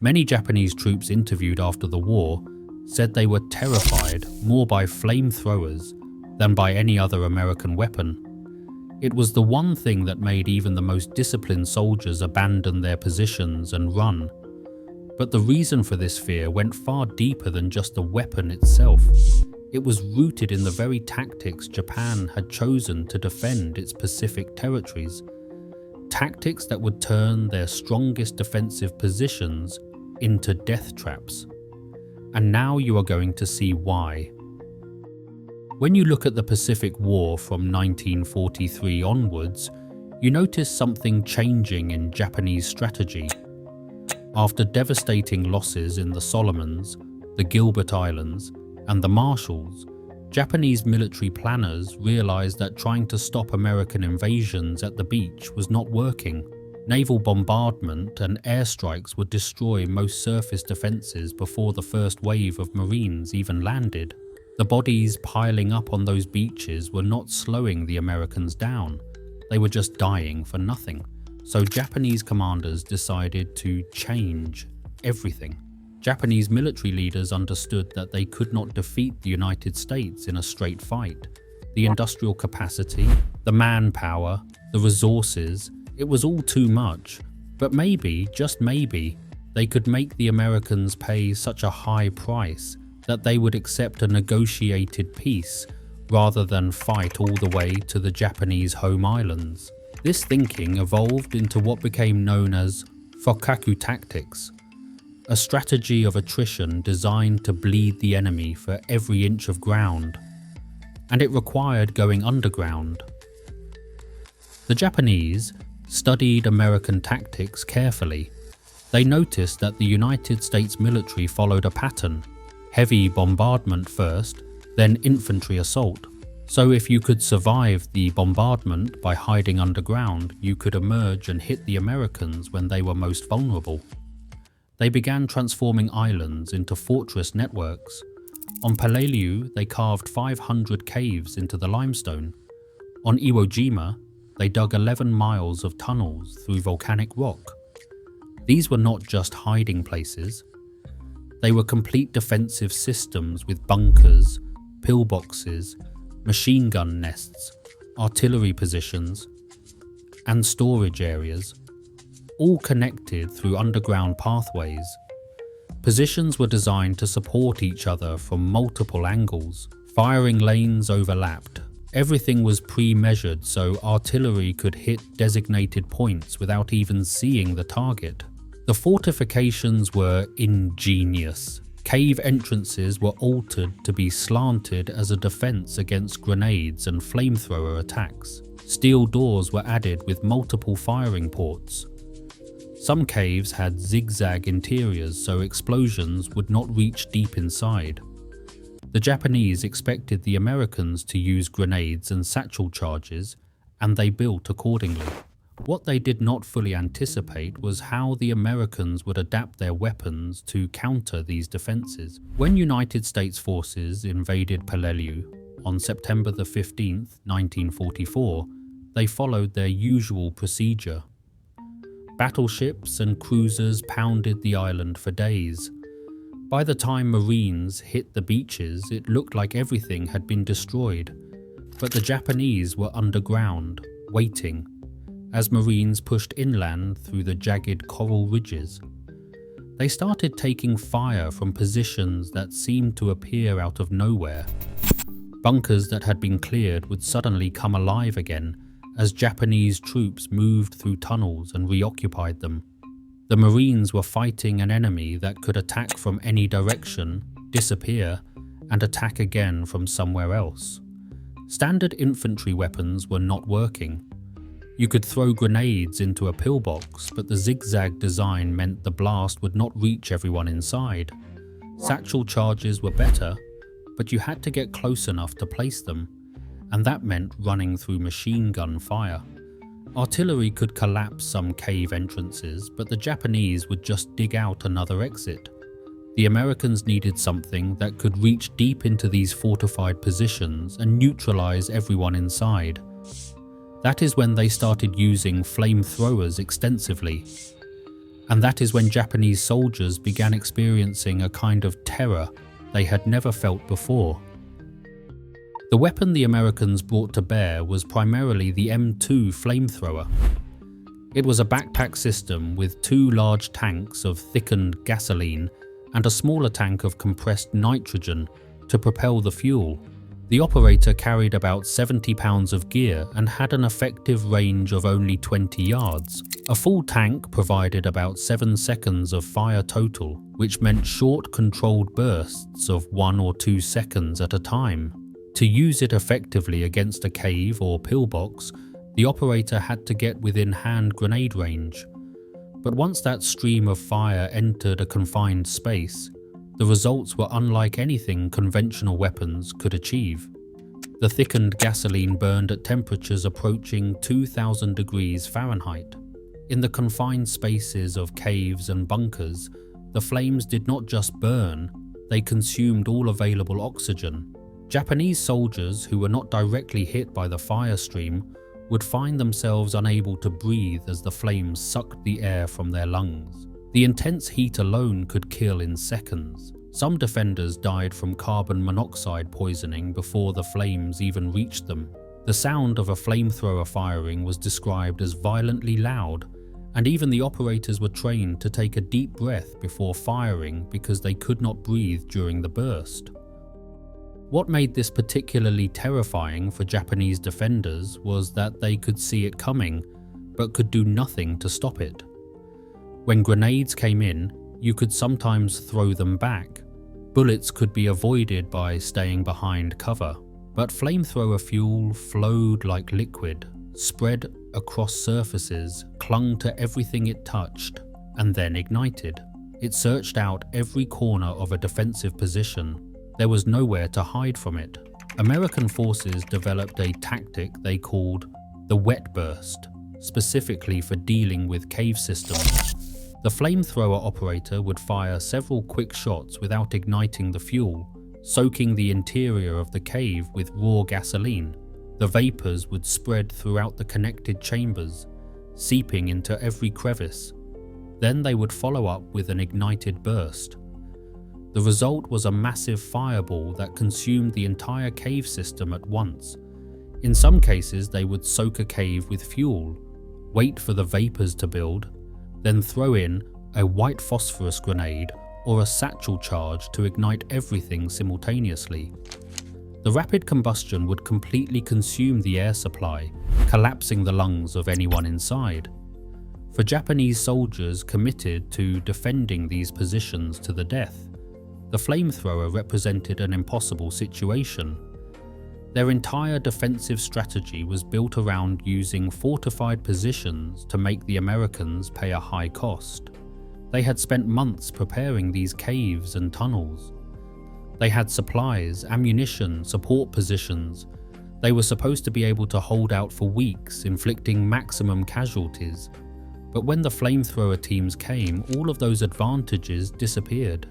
Many Japanese troops interviewed after the war said they were terrified more by flamethrowers than by any other American weapon. It was the one thing that made even the most disciplined soldiers abandon their positions and run. But the reason for this fear went far deeper than just the weapon itself. It was rooted in the very tactics Japan had chosen to defend its Pacific territories. Tactics that would turn their strongest defensive positions into death traps. And now you are going to see why. When you look at the Pacific War from 1943 onwards, you notice something changing in Japanese strategy. After devastating losses in the Solomons, the Gilbert Islands, and the Marshalls, Japanese military planners realized that trying to stop American invasions at the beach was not working. Naval bombardment and airstrikes would destroy most surface defenses before the first wave of Marines even landed. The bodies piling up on those beaches were not slowing the Americans down. They were just dying for nothing. So Japanese commanders decided to change everything. Japanese military leaders understood that they could not defeat the United States in a straight fight. The industrial capacity, the manpower, the resources, it was all too much. But maybe, just maybe, they could make the Americans pay such a high price that they would accept a negotiated peace rather than fight all the way to the Japanese home islands. This thinking evolved into what became known as Fukaku tactics, a strategy of attrition designed to bleed the enemy for every inch of ground, and it required going underground. The Japanese studied American tactics carefully. They noticed that the United States military followed a pattern: heavy bombardment first, then infantry assault. So if you could survive the bombardment by hiding underground, you could emerge and hit the Americans when they were most vulnerable. They began transforming islands into fortress networks. On Peleliu, they carved 500 caves into the limestone. On Iwo Jima, they dug 11 miles of tunnels through volcanic rock. These were not just hiding places. They were complete defensive systems with bunkers, pillboxes, machine gun nests, artillery positions, and storage areas, all connected through underground pathways. Positions were designed to support each other from multiple angles. Firing lanes overlapped. Everything was pre-measured so artillery could hit designated points without even seeing the target. The fortifications were ingenious. Cave entrances were altered to be slanted as a defense against grenades and flamethrower attacks. Steel doors were added with multiple firing ports. Some caves had zigzag interiors so explosions would not reach deep inside. The Japanese expected the Americans to use grenades and satchel charges, and they built accordingly. What they did not fully anticipate was how the Americans would adapt their weapons to counter these defenses. When United States forces invaded Peleliu on September the 15th, 1944, they followed their usual procedure. Battleships and cruisers pounded the island for days. By the time Marines hit the beaches, it looked like everything had been destroyed. But the Japanese were underground, waiting, as Marines pushed inland through the jagged coral ridges. They started taking fire from positions that seemed to appear out of nowhere. Bunkers that had been cleared would suddenly come alive again as Japanese troops moved through tunnels and reoccupied them. The Marines were fighting an enemy that could attack from any direction, disappear, and attack again from somewhere else. Standard infantry weapons were not working. You could throw grenades into a pillbox, but the zigzag design meant the blast would not reach everyone inside. Satchel charges were better, but you had to get close enough to place them, and that meant running through machine gun fire. Artillery could collapse some cave entrances, but the Japanese would just dig out another exit. The Americans needed something that could reach deep into these fortified positions and neutralize everyone inside. That is when they started using flamethrowers extensively. And that is when Japanese soldiers began experiencing a kind of terror they had never felt before. The weapon the Americans brought to bear was primarily the M2 flamethrower. It was a backpack system with 2 large tanks of thickened gasoline and a smaller tank of compressed nitrogen to propel the fuel. The operator carried about 70 pounds of gear and had an effective range of only 20 yards. A full tank provided about 7 seconds of fire total, which meant short controlled bursts of 1 or 2 seconds at a time. To use it effectively against a cave or pillbox, the operator had to get within hand grenade range. But once that stream of fire entered a confined space, the results were unlike anything conventional weapons could achieve. The thickened gasoline burned at temperatures approaching 2000 degrees Fahrenheit. In the confined spaces of caves and bunkers, the flames did not just burn, they consumed all available oxygen. Japanese soldiers who were not directly hit by the fire stream would find themselves unable to breathe as the flames sucked the air from their lungs. The intense heat alone could kill in seconds. Some defenders died from carbon monoxide poisoning before the flames even reached them. The sound of a flamethrower firing was described as violently loud, and even the operators were trained to take a deep breath before firing because they could not breathe during the burst. What made this particularly terrifying for Japanese defenders was that they could see it coming, but could do nothing to stop it. When grenades came in, you could sometimes throw them back. Bullets could be avoided by staying behind cover, but flamethrower fuel flowed like liquid, spread across surfaces, clung to everything it touched, and then ignited. It searched out every corner of a defensive position. There was nowhere to hide from it. American forces developed a tactic they called the wet burst, specifically for dealing with cave systems. The flamethrower operator would fire several quick shots without igniting the fuel, soaking the interior of the cave with raw gasoline. The vapors would spread throughout the connected chambers, seeping into every crevice. Then they would follow up with an ignited burst. The result was a massive fireball that consumed the entire cave system at once. In some cases, they would soak a cave with fuel, wait for the vapors to build, then throw in a white phosphorus grenade or a satchel charge to ignite everything simultaneously. The rapid combustion would completely consume the air supply, collapsing the lungs of anyone inside. For Japanese soldiers committed to defending these positions to the death, the flamethrower represented an impossible situation. Their entire defensive strategy was built around using fortified positions to make the Americans pay a high cost. They had spent months preparing these caves and tunnels. They had supplies, ammunition, support positions. They were supposed to be able to hold out for weeks, inflicting maximum casualties. But when the flamethrower teams came, all of those advantages disappeared.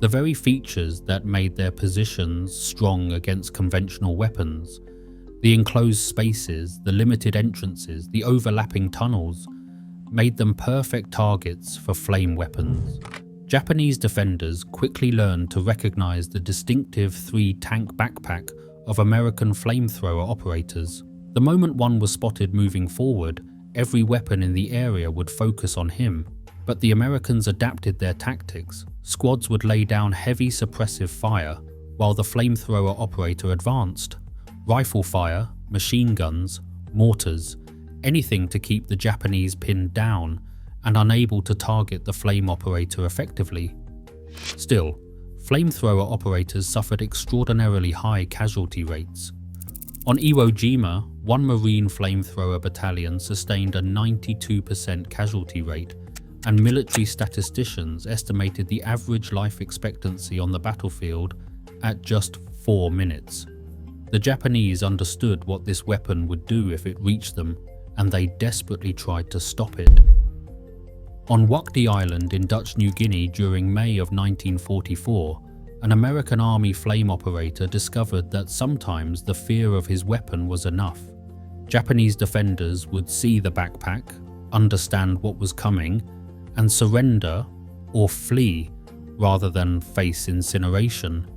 The very features that made their positions strong against conventional weapons, the enclosed spaces, the limited entrances, the overlapping tunnels, made them perfect targets for flame weapons. Japanese defenders quickly learned to recognize the distinctive 3-tank backpack of American flamethrower operators. The moment one was spotted moving forward, every weapon in the area would focus on him. But the Americans adapted their tactics. Squads would lay down heavy suppressive fire while the flamethrower operator advanced. Rifle fire, machine guns, mortars, anything to keep the Japanese pinned down and unable to target the flame operator effectively. Still, flamethrower operators suffered extraordinarily high casualty rates. On Iwo Jima, one Marine flamethrower battalion sustained a 92% casualty rate, and military statisticians estimated the average life expectancy on the battlefield at just 4 minutes. The Japanese understood what this weapon would do if it reached them, and they desperately tried to stop it. On Wakdi Island in Dutch New Guinea during May of 1944, an American Army flame operator discovered that sometimes the fear of his weapon was enough. Japanese defenders would see the backpack, understand what was coming, and surrender or flee rather than face incineration.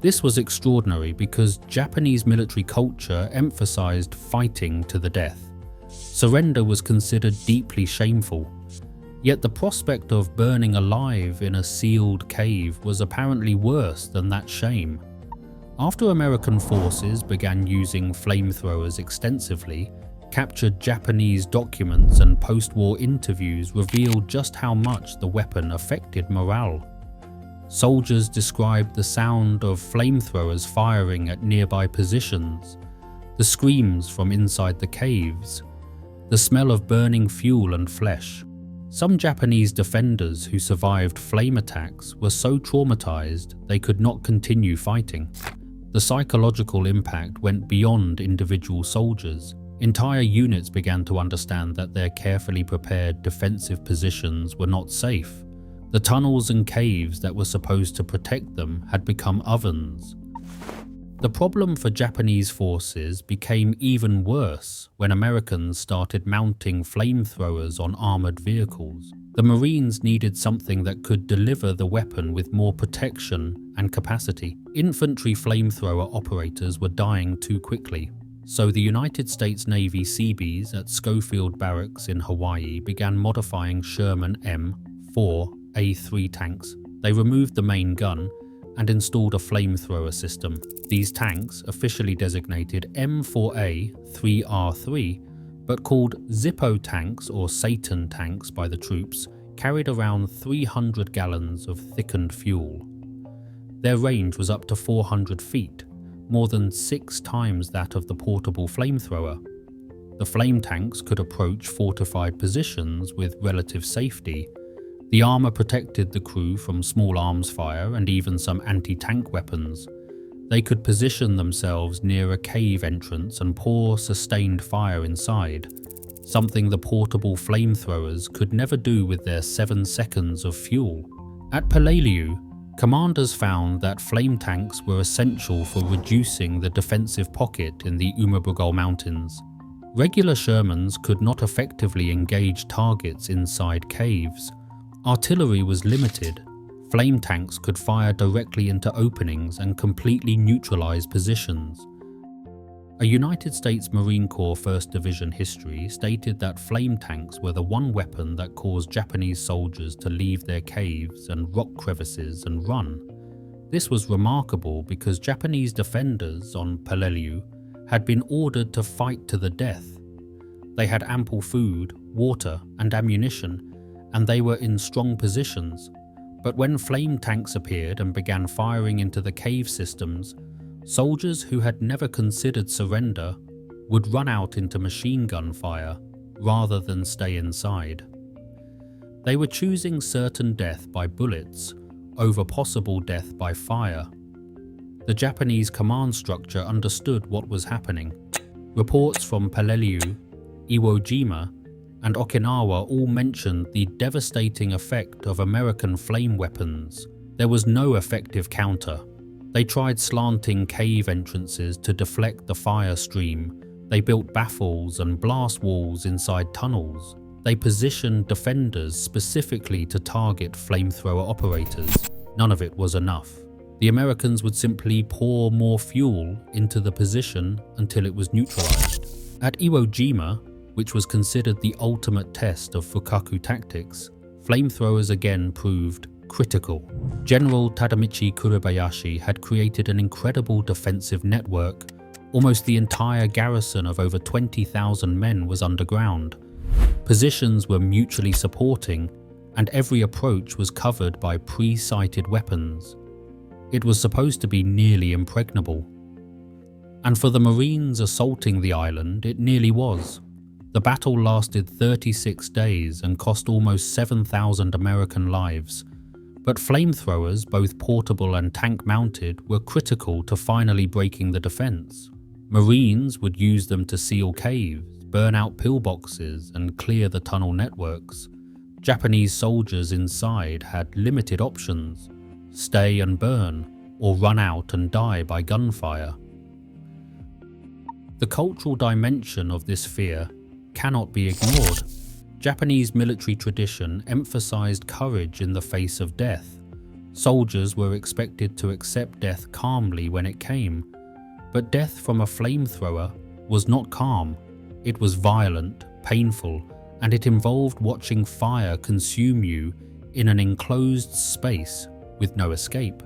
This was extraordinary because Japanese military culture emphasized fighting to the death. Surrender was considered deeply shameful. Yet the prospect of burning alive in a sealed cave was apparently worse than that shame. After American forces began using flamethrowers extensively, captured Japanese documents and post-war interviews revealed just how much the weapon affected morale. Soldiers described the sound of flamethrowers firing at nearby positions, the screams from inside the caves, the smell of burning fuel and flesh. Some Japanese defenders who survived flame attacks were so traumatized they could not continue fighting. The psychological impact went beyond individual soldiers. Entire units began to understand that their carefully prepared defensive positions were not safe. The tunnels and caves that were supposed to protect them had become ovens. The problem for Japanese forces became even worse when Americans started mounting flamethrowers on armored vehicles. The Marines needed something that could deliver the weapon with more protection and capacity. Infantry flamethrower operators were dying too quickly. So the United States Navy Seabees at Schofield Barracks in Hawaii began modifying Sherman M4A3 tanks. They removed the main gun and installed a flamethrower system. These tanks, officially designated M4A3R3, but called Zippo tanks or Satan tanks by the troops, carried around 300 gallons of thickened fuel. Their range was up to 400 feet, more than 6 times that of the portable flamethrower. The flame tanks could approach fortified positions with relative safety. The armor protected the crew from small arms fire and even some anti-tank weapons. They could position themselves near a cave entrance and pour sustained fire inside, something the portable flamethrowers could never do with their 7 seconds of fuel. At Peleliu, commanders found that flame tanks were essential for reducing the defensive pocket in the Umabugal Mountains. Regular Shermans could not effectively engage targets inside caves. Artillery was limited. Flame tanks could fire directly into openings and completely neutralize positions. A United States Marine Corps 1st Division history stated that flame tanks were the one weapon that caused Japanese soldiers to leave their caves and rock crevices and run. This was remarkable because Japanese defenders on Peleliu had been ordered to fight to the death. They had ample food, water, and ammunition, and they were in strong positions. But when flame tanks appeared and began firing into the cave systems, soldiers who had never considered surrender would run out into machine gun fire rather than stay inside. They were choosing certain death by bullets over possible death by fire. The Japanese command structure understood what was happening. Reports from Peleliu, Iwo Jima, and Okinawa all mentioned the devastating effect of American flame weapons. There was no effective counter. They tried slanting cave entrances to deflect the fire stream. They built baffles and blast walls inside tunnels. They positioned defenders specifically to target flamethrower operators. None of it was enough. The Americans would simply pour more fuel into the position until it was neutralized. At Iwo Jima, which was considered the ultimate test of Fukaku tactics, flamethrowers again proved critical. General Tadamichi Kurebayashi had created an incredible defensive network. Almost the entire garrison of over 20,000 men was underground. Positions were mutually supporting, and every approach was covered by pre-sighted weapons. It was supposed to be nearly impregnable. And for the Marines assaulting the island, it nearly was. The battle lasted 36 days and cost almost 7,000 American lives. But flamethrowers, both portable and tank-mounted, were critical to finally breaking the defense. Marines would use them to seal caves, burn out pillboxes, and clear the tunnel networks. Japanese soldiers inside had limited options: stay and burn, or run out and die by gunfire. The cultural dimension of this fear cannot be ignored. Japanese military tradition emphasized courage in the face of death. Soldiers were expected to accept death calmly when it came, but death from a flamethrower was not calm. It was violent, painful, and it involved watching fire consume you in an enclosed space with no escape.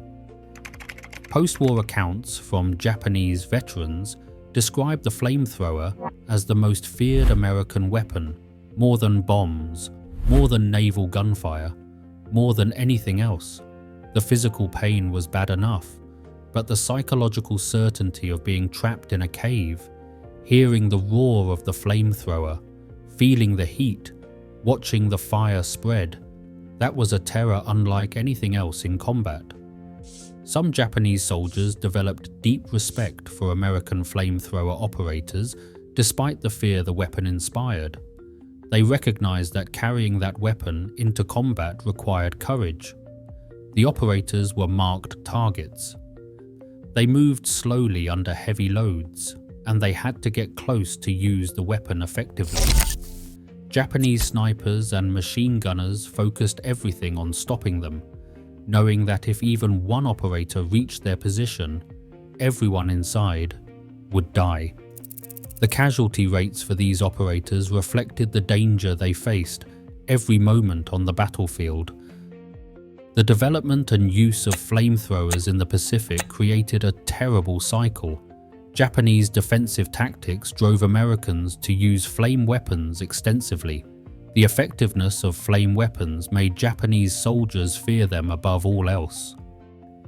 Post-war accounts from Japanese veterans describe the flamethrower as the most feared American weapon, more than bombs, more than naval gunfire, more than anything else. The physical pain was bad enough, but the psychological certainty of being trapped in a cave, hearing the roar of the flamethrower, feeling the heat, watching the fire spread, that was a terror unlike anything else in combat. Some Japanese soldiers developed deep respect for American flamethrower operators despite the fear the weapon inspired. They recognized that carrying that weapon into combat required courage. The operators were marked targets. They moved slowly under heavy loads, and they had to get close to use the weapon effectively. Japanese snipers and machine gunners focused everything on stopping them, knowing that if even one operator reached their position, everyone inside would die. The casualty rates for these operators reflected the danger they faced every moment on the battlefield. The development and use of flamethrowers in the Pacific created a terrible cycle. Japanese defensive tactics drove Americans to use flame weapons extensively. The effectiveness of flame weapons made Japanese soldiers fear them above all else.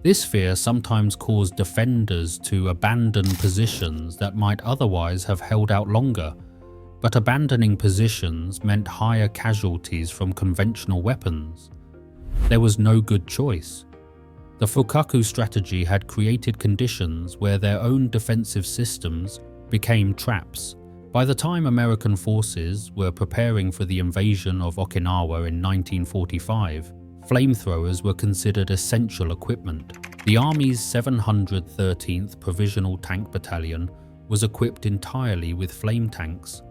This fear sometimes caused defenders to abandon positions that might otherwise have held out longer, but abandoning positions meant higher casualties from conventional weapons. There was no good choice. The Fukaku strategy had created conditions where their own defensive systems became traps. By the time American forces were preparing for the invasion of Okinawa in 1945, flamethrowers were considered essential equipment. The Army's 713th Provisional Tank Battalion was equipped entirely with flame tanks.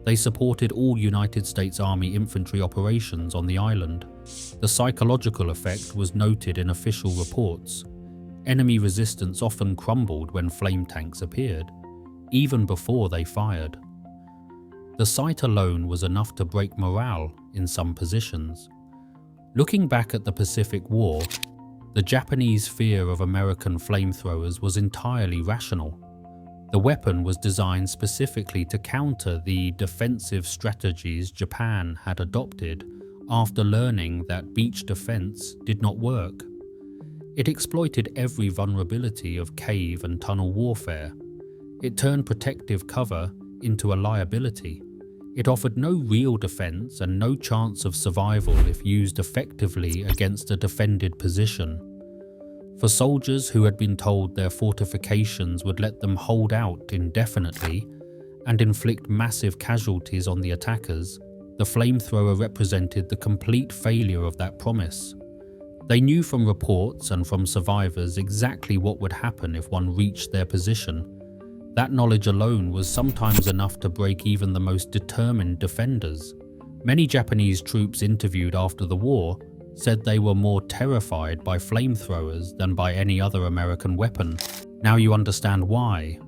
They supported all United States Army infantry operations on the island. The psychological effect was noted in official reports. Enemy resistance often crumbled when flame tanks appeared, even before they fired. The sight alone was enough to break morale in some positions. Looking back at the Pacific War, the Japanese fear of American flamethrowers was entirely rational. The weapon was designed specifically to counter the defensive strategies Japan had adopted after learning that beach defense did not work. It exploited every vulnerability of cave and tunnel warfare. It turned protective cover into a liability. It offered no real defense and no chance of survival if used effectively against a defended position. For soldiers who had been told their fortifications would let them hold out indefinitely and inflict massive casualties on the attackers, the flamethrower represented the complete failure of that promise. They knew from reports and from survivors exactly what would happen if one reached their position. That knowledge alone was sometimes enough to break even the most determined defenders. Many Japanese troops interviewed after the war said they were more terrified by flamethrowers than by any other American weapon. Now you understand why.